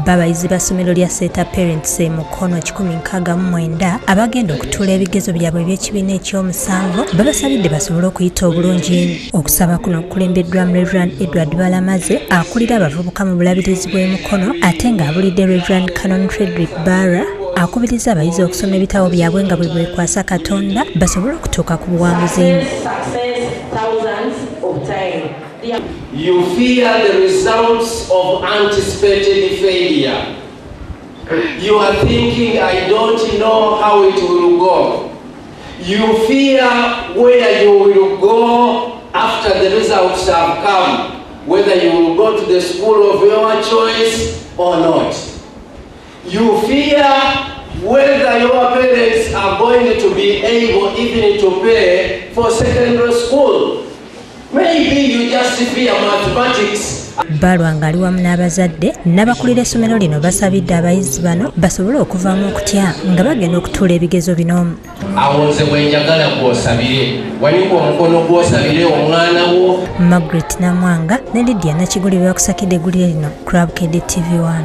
Babayizi ba ssomero lya Seta Parents Mukono 169 abagenda okutuula ebigezo byabwe by'ekibiina ekyomusanvu babasabidde basobole okuyita obulungi. Okusaba kuno kulembeddwamu Reverend Edward Balamaze akulira abavubuka mu bulabirizi bw'e Mukono ate ng'abulidde Reverend Canon Frederick Barra akubiriza abayizi okusoma ebitabo byabwe nga bwe bekwasa Katonda basobole okutuuka ku buwanguzi. You fear the results of anticipated failure. You are thinking, I don't know how it will go. You fear where you will go after the results have come, whether you will go to the school of your choice or not. You fear whether your parents are going to be able even to pay for secondary school. Maybe you just fear mathematics. Balwa ngali wamu n'abazadde n'abakulira essomero lino basabidde abayizi bano basobole okuvaamu okutya nga bagenda okutuula ebigezo bino. Awo nze bwe njagala gw'osabire waliko omukono gw'osabire omwana wo. Margaret Namwanga ne Lydia Nakiguli byakusakidde eggulire lino Club KD TV1.